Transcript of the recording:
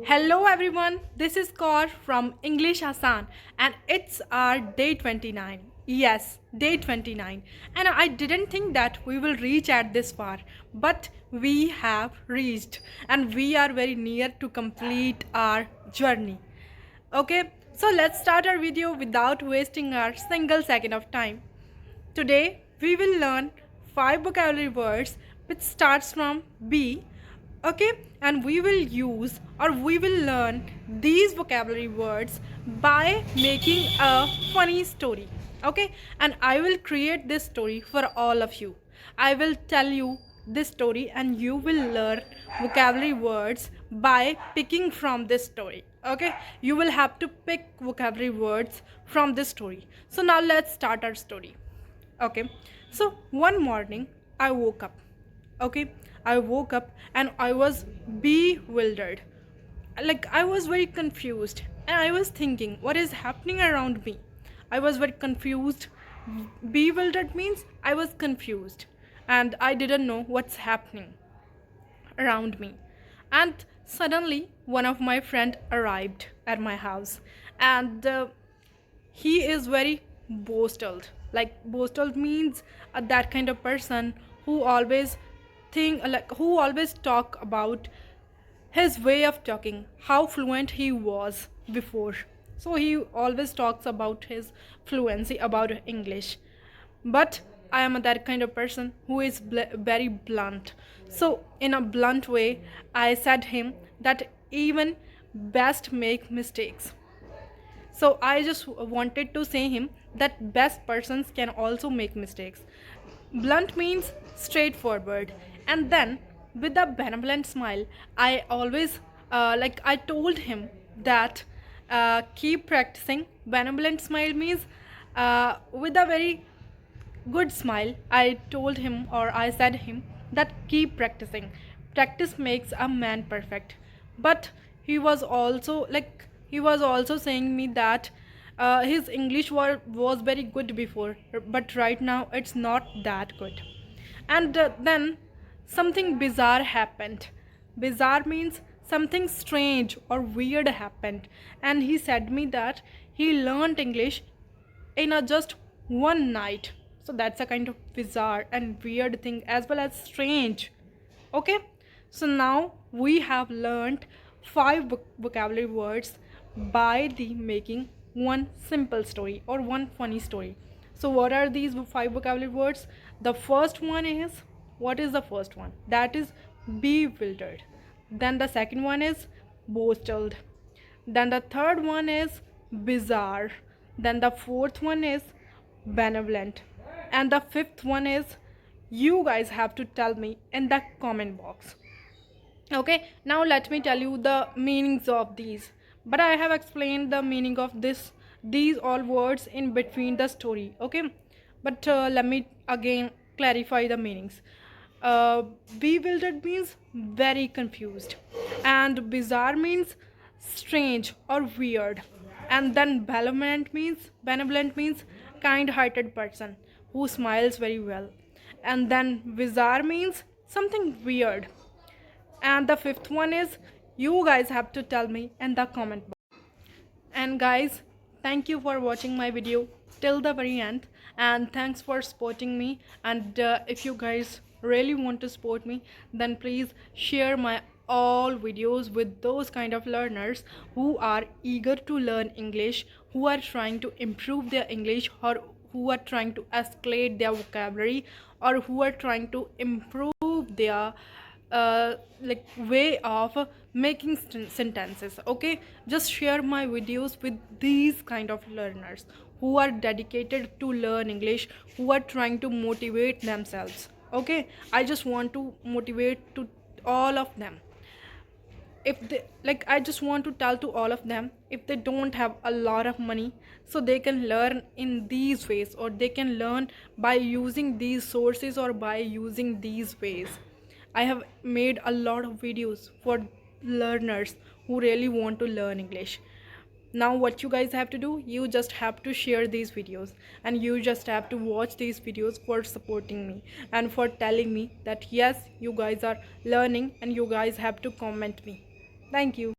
Hello everyone, this is Kaur from English Hassan and it's our day 29. Yes, day 29. And I didn't think that we will reach at this far, but we have reached and we are very near to complete our journey. Okay, so let's start our video without wasting our single second of time. Today we will learn 5 vocabulary words which starts from B. Okay, and we will use or we will learn these vocabulary words by making a funny story. Okay, and I will create this story for all of you. I will tell you this story and you will learn vocabulary words by picking from this story. Okay, you will have to pick vocabulary words from this story. So now let's start our story. Okay, so one morning I woke up. Okay, I woke up and I was bewildered. Like I was very confused and I was thinking what is happening around me. I was very confused. Bewildered means I was confused and I didn't know what's happening around me. And suddenly one of my friend arrived at my house and he is very boastful. Like boastful means that kind of person who always who always talk about his way of talking, how fluent he was before. So he always talks about his fluency about English. But I am that kind of person who is very blunt. So in a blunt way, I said him that even best make mistakes. So I just wanted to say him that best persons can also make mistakes. Blunt means straightforward. And then with a benevolent smile, I always I told him that keep practicing. Benevolent smile means with a very good smile, I told him or I said him that keep practicing. Practice makes a man perfect. But he was also saying me that his English was very good before, but right now it's not that good. And then something bizarre happened. Bizarre means something strange or weird happened, and he said me that he learned English in a just one night. So that's a kind of bizarre and weird thing as well as strange. Okay, so now we have learned 5 vocabulary words by the making one simple story or one funny story. So what are these 5 vocabulary words? The first one is, what is the first one? That is bewildered. Then the second one is boastful. Then the third one is bizarre. Then the fourth one is benevolent. And the fifth one is, you guys have to tell me in the comment box. Okay, now let me tell you the meanings of these. But I have explained the meaning of these all words in between the story. Okay, but let me again clarify the meanings. Bewildered means very confused, and bizarre means strange or weird, and then benevolent means kind-hearted person who smiles very well, and then bizarre means something weird, and the fifth one is, you guys have to tell me in the comment box. And guys, thank you for watching my video till the very end, and thanks for supporting me. And if you guys really want to support me, then please share my all videos with those kind of learners who are eager to learn English, who are trying to improve their English, or who are trying to escalate their vocabulary, or who are trying to improve their way of making sentences. Okay, just share my videos with these kind of learners who are dedicated to learn English, who are trying to motivate themselves. Okay, I just want to motivate to all of them. If they I just want to tell to all of them, if they don't have a lot of money, so they can learn in these ways, or they can learn by using these sources or by using these ways. I have made a lot of videos for learners who really want to learn English. Now what you guys have to do, you just have to share these videos, and you just have to watch these videos for supporting me and for telling me that yes, you guys are learning, and you guys have to comment me. Thank you.